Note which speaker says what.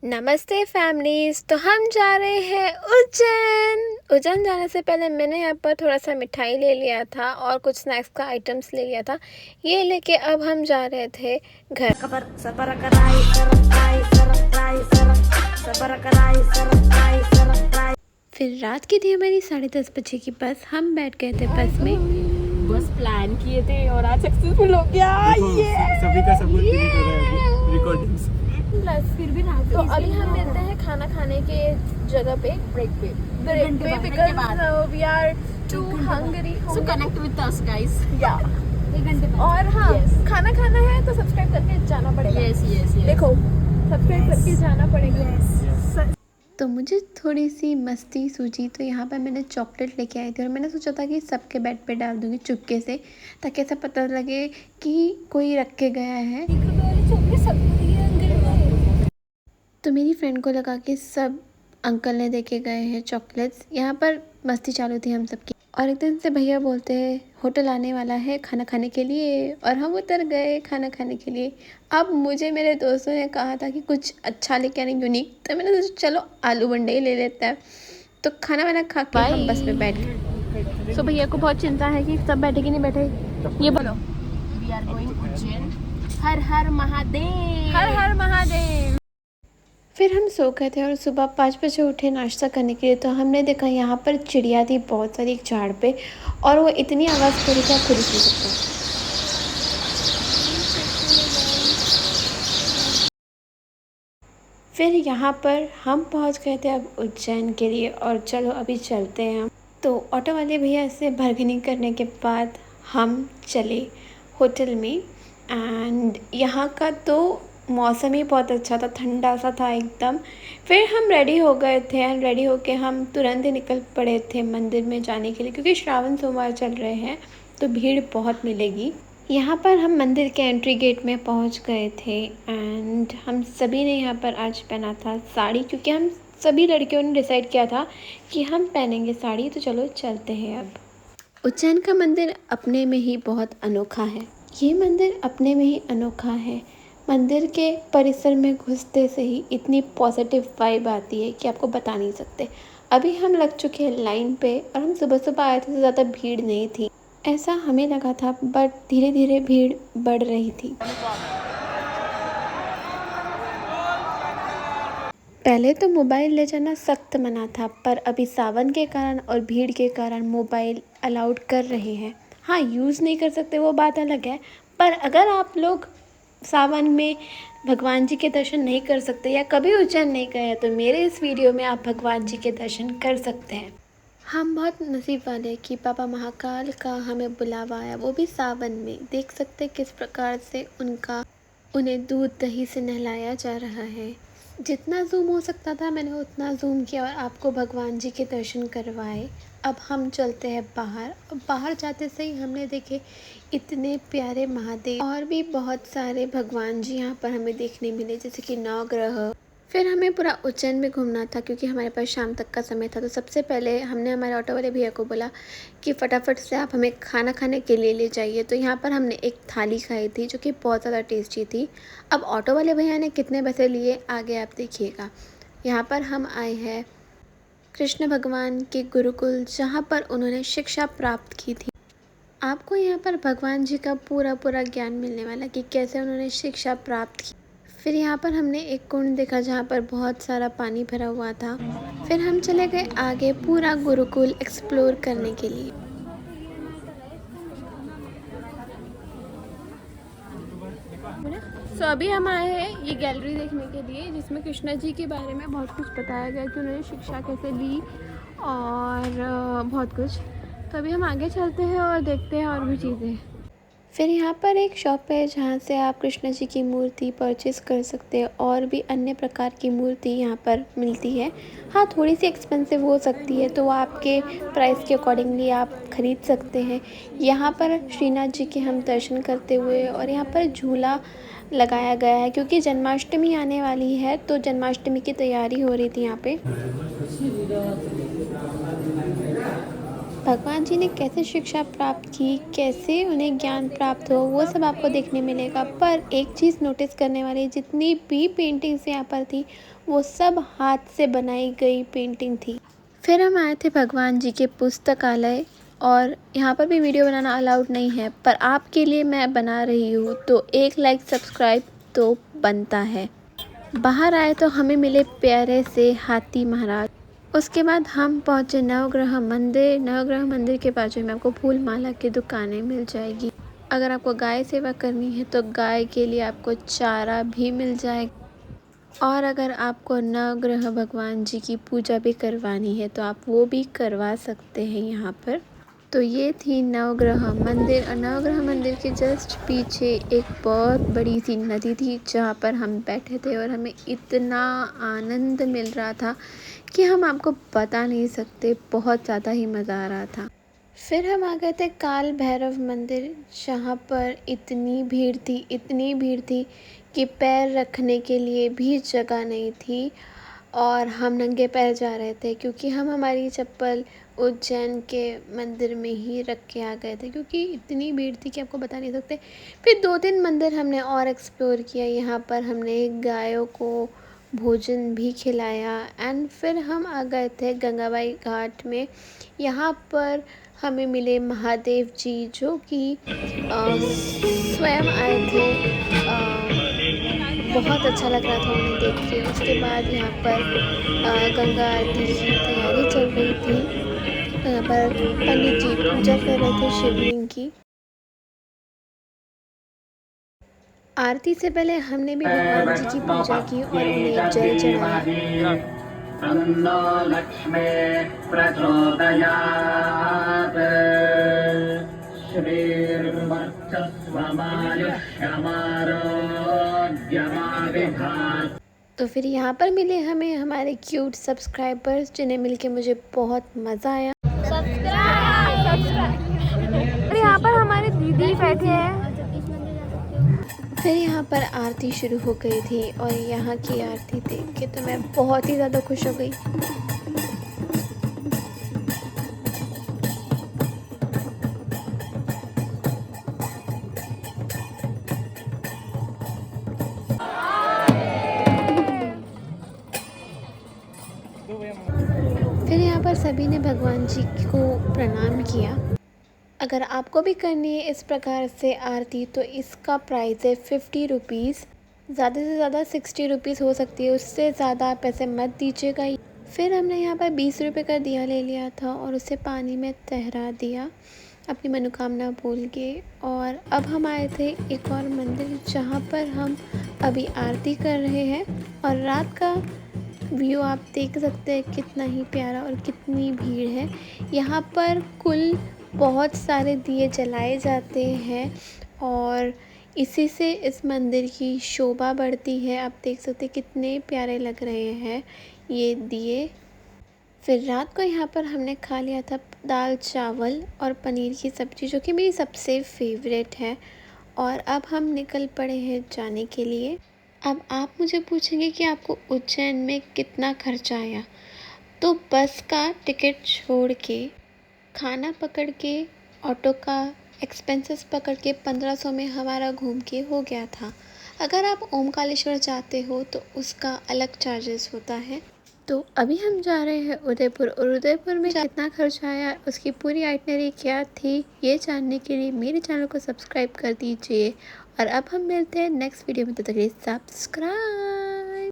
Speaker 1: नमस्ते फैमिलीज़। तो हम जा रहे हैं उज्जैन। उज्जैन जाने से पहले मैंने यहाँ पर थोड़ा सा मिठाई ले लिया था और कुछ स्नैक्स का आइटम्स ले लिया था। ये लेके अब हम जा रहे थे घर। फिर रात की थी हमारी 10:30 बजे की बस। हम बैठ गए थे बस में।
Speaker 2: बस प्लान किए थे और आज सक्सेसफुल हो गया।
Speaker 3: सभी का सपोर्ट रिकॉर्डिंग्स
Speaker 2: प्लस फिर भी रात
Speaker 1: तो अभी हम मिलते हैं खाना खाने के जगह पे,
Speaker 2: ब्रेक पे
Speaker 1: because we are too hungry.
Speaker 2: So connect with us guys.
Speaker 1: या
Speaker 2: 1 घंटे बाद।
Speaker 1: और हाँ,
Speaker 2: Yes.
Speaker 1: खाना खाना है तो सब्सक्राइब करके जाना पड़ेगा।
Speaker 2: यस
Speaker 1: देखो, सब्सक्राइब करके जाना पड़ेगा। तो मुझे थोड़ी सी मस्ती सूझी, तो यहाँ पर मैंने चॉकलेट लेके आई थी और मैंने सोचा था कि सबके बेड पे डाल दूँगी चुपके से, ताकि ऐसा पता लगे कि कोई रख के गया है। तो मेरी फ्रेंड को लगा कि सब अंकल ने देके गए हैं चॉकलेट्स। यहाँ पर मस्ती चालू थी हम सबकी, और एक दिन से भैया बोलते हैं होटल आने वाला है खाना खाने के लिए, और हम उतर गए खाना खाने के लिए। अब मुझे मेरे दोस्तों ने कहा था कि कुछ अच्छा लेके आने, यूनिक, तो मैंने सोचा चलो आलू बंडे ही ले लेते हैं। तो खाना वाना खा के हम बस में बैठ गए। सो भैया को बहुत चिंता है कि सब बैठे कि नहीं बैठे। ये बोलो,
Speaker 2: वी आर गोइंग उज्जैन। हर हर महादेव।
Speaker 1: हर हर महादेव। फिर हम सो गए थे और सुबह 5 बजे उठे नाश्ता करने के लिए। तो हमने देखा यहाँ पर चिड़िया थी बहुत सारी एक झाड़ पे, और वो इतनी आवाज़ करी कि आप खुद ही सुन सकते हो। फिर यहाँ पर हम पहुँच गए थे अब उज्जैन के लिए, और चलो अभी चलते हैं हम। तो ऑटो वाले भैया से बार्गेनिंग करने के बाद हम चले होटल में। एंड यहाँ का तो मौसम ही बहुत अच्छा था, ठंडा सा था एकदम। फिर हम रेडी हो गए थे, एंड रेडी होके हम तुरंत ही निकल पड़े थे मंदिर में जाने के लिए, क्योंकि श्रावण सोमवार चल रहे हैं तो भीड़ बहुत मिलेगी। यहाँ पर हम मंदिर के एंट्री गेट में पहुँच गए थे, एंड हम सभी ने यहाँ पर आज पहना था साड़ी, क्योंकि हम सभी लड़कियों ने डिसाइड किया था कि हम पहनेंगे साड़ी। तो चलो चलते हैं अब। उज्जैन का मंदिर अपने में ही बहुत अनोखा है। ये मंदिर अपने में ही अनोखा है। मंदिर के परिसर में घुसते से ही इतनी पॉजिटिव वाइब आती है कि आपको बता नहीं सकते। अभी हम लग चुके हैं लाइन पे, और हम सुबह सुबह आए थे तो ज़्यादा भीड़ नहीं थी, ऐसा हमें लगा था, बट धीरे धीरे भीड़ बढ़ रही थी। पहले तो मोबाइल ले जाना सख्त मना था, पर अभी सावन के कारण और भीड़ के कारण मोबाइल अलाउड कर रहे हैं। हाँ, यूज़ नहीं कर सकते वो बात अलग है, पर अगर आप लोग सावन में भगवान जी के दर्शन नहीं कर सकते या कभी उज्जैन नहीं गए हैं, तो मेरे इस वीडियो में आप भगवान जी के दर्शन कर सकते हैं। हम बहुत नसीब वाले हैं कि बाबा महाकाल का हमें बुलावा आया, वो भी सावन में। देख सकते किस प्रकार से उन्हें दूध दही से नहलाया जा रहा है। जितना जूम हो सकता था मैंने उतना जूम किया और आपको भगवान जी के दर्शन करवाए। अब हम चलते हैं बाहर, और बाहर जाते से ही हमने देखे इतने प्यारे महादेव, और भी बहुत सारे भगवान जी यहाँ पर हमें देखने मिले, जैसे कि नवग्रह। फिर हमें पूरा उज्जैन में घूमना था, क्योंकि हमारे पास शाम तक का समय था। तो सबसे पहले हमने हमारे ऑटो वाले भैया को बोला कि फटाफट से आप हमें खाना खाने के लिए ले जाइए। तो यहाँ पर हमने एक थाली खाई थी जो कि बहुत ज़्यादा टेस्टी थी। अब ऑटो वाले भैया ने कितने पैसे लिए आगे आप देखिएगा। यहाँ पर हम आए हैं कृष्ण भगवान के गुरुकुल, जहाँ पर उन्होंने शिक्षा प्राप्त की थी। आपको यहाँ पर भगवान जी का पूरा ज्ञान मिलने वाला कि कैसे उन्होंने शिक्षा प्राप्त की। फिर यहाँ पर हमने एक कुंड देखा जहाँ पर बहुत सारा पानी भरा हुआ था। फिर हम चले गए आगे पूरा गुरुकुल एक्सप्लोर करने के लिए। सो अभी हम आए हैं ये गैलरी देखने के लिए, जिसमें कृष्णा जी के बारे में बहुत कुछ बताया गया कि उन्होंने शिक्षा कैसे ली और बहुत कुछ। तो अभी हम आगे चलते हैं और देखते हैं और भी चीज़ें। फिर यहाँ पर एक शॉप है जहाँ से आप कृष्ण जी की मूर्ति परचेज़ कर सकते हैं, और भी अन्य प्रकार की मूर्ति यहाँ पर मिलती है। हाँ, थोड़ी सी एक्सपेंसिव हो सकती है, तो आपके प्राइस के अकॉर्डिंगली आप ख़रीद सकते हैं। यहाँ पर श्रीनाथ जी के हम दर्शन करते हुए, और यहाँ पर झूला लगाया गया है क्योंकि जन्माष्टमी आने वाली है, तो जन्माष्टमी की तैयारी हो रही थी यहाँ पे। भगवान जी ने कैसे शिक्षा प्राप्त की, कैसे उन्हें ज्ञान प्राप्त हो, वो सब आपको देखने मिलेगा। पर एक चीज़ नोटिस करने वाली, जितनी भी पेंटिंग्स यहाँ पर थी वो सब हाथ से बनाई गई पेंटिंग थी। फिर हम आए थे भगवान जी के पुस्तकालय, और यहाँ पर भी वीडियो बनाना अलाउड नहीं है, पर आपके लिए मैं बना रही हूँ, तो एक लाइक सब्सक्राइब तो बनता है। बाहर आए तो हमें मिले प्यारे से हाथी महाराज। उसके बाद हम पहुँचे नवग्रह मंदिर। नवग्रह मंदिर के बाजू में आपको फूल माला की दुकानें मिल जाएगी। अगर आपको गाय सेवा करनी है तो गाय के लिए आपको चारा भी मिल जाएगा, और अगर आपको नवग्रह भगवान जी की पूजा भी करवानी है तो आप वो भी करवा सकते हैं यहाँ पर। तो ये थी नवग्रह मंदिर, और नवग्रह मंदिर के जस्ट पीछे एक बहुत बड़ी सी नदी थी जहाँ पर हम बैठे थे, और हमें इतना आनंद मिल रहा था कि हम आपको बता नहीं सकते, बहुत ज़्यादा ही मज़ा आ रहा था। फिर हम आ गए थे काल भैरव मंदिर, जहाँ पर इतनी भीड़ थी कि पैर रखने के लिए भी जगह नहीं थी, और हम नंगे पैर जा रहे थे क्योंकि हम हमारी चप्पल उज्जैन के मंदिर में ही रख के आ गए थे, क्योंकि इतनी भीड़ थी कि आपको बता नहीं सकते। फिर 2-3 मंदिर हमने और एक्सप्लोर किया। यहाँ पर हमने गायों को भोजन भी खिलाया, एंड फिर हम आ गए थे गंगाबाई घाट में। यहाँ पर हमें मिले महादेव जी, जो कि स्वयं आए थे। बहुत अच्छा लग रहा था उन्हें देख के। उसके बाद यहाँ पर गंगा आरती की तैयारी चल रही थी। यहाँ पर पंडित जी पूजा कर रहे थे शिवलिंग की। आरती से पहले हमने भी भगवान जी की पूजा की और उन्हें जल चढ़ाया।
Speaker 4: तन्नो लक्ष्मी प्रचोदयात् श्रीर्वर्चस्वमायुष्यमारोग्यमाविधात्।
Speaker 1: तो फिर यहाँ पर मिले हमें हमारे क्यूट सब्सक्राइबर्स, जिन्हें मिलके मुझे बहुत मज़ा आया।
Speaker 2: और यहाँ पर हमारे दीदी बैठे हैं।
Speaker 1: फिर यहाँ पर आरती शुरू हो गई थी, और यहाँ की आरती देख के तो मैं बहुत ही ज़्यादा खुश हो गई। फिर यहाँ पर सभी ने भगवान जी को प्रणाम किया। अगर आपको भी करनी है इस प्रकार से आरती, तो इसका प्राइस है 50 रुपीज़। ज़्यादा से ज़्यादा 60 रुपीज़ हो सकती है, उससे ज़्यादा आप पैसे मत दीजिएगा। फिर हमने यहाँ पर 20 रुपये का दिया ले लिया था और उसे पानी में तैरा दिया अपनी मनोकामना बोल के। और अब हम आए थे एक और मंदिर, जहाँ पर हम अभी आरती कर रहे हैं, और रात का व्यू आप देख सकते हैं कितना ही प्यारा और कितनी भीड़ है। यहाँ पर कुल बहुत सारे दिए जलाए जाते हैं, और इसी से इस मंदिर की शोभा बढ़ती है। आप देख सकते हैं कितने प्यारे लग रहे हैं ये दिए। फिर रात को यहाँ पर हमने खा लिया था दाल चावल और पनीर की सब्ज़ी, जो कि मेरी सबसे फेवरेट है। और अब हम निकल पड़े हैं जाने के लिए। अब आप मुझे पूछेंगे कि आपको उज्जैन में कितना खर्चा आया, तो बस का टिकट छोड़ के, खाना पकड़ के, ऑटो का एक्सपेंसेस पकड़ के 1500 में हमारा घूम के हो गया था। अगर आप ओमकालेश्वर जाते हो तो उसका अलग चार्जेस होता है। तो अभी हम जा रहे हैं उदयपुर, और उदयपुर में कितना खर्च आया, उसकी पूरी आइटनरी क्या थी, ये जानने के लिए मेरे चैनल को सब्सक्राइब कर दीजिए। और अब हम मिलते हैं नेक्स्ट वीडियो में, तो तक के लिए सब्सक्राइब।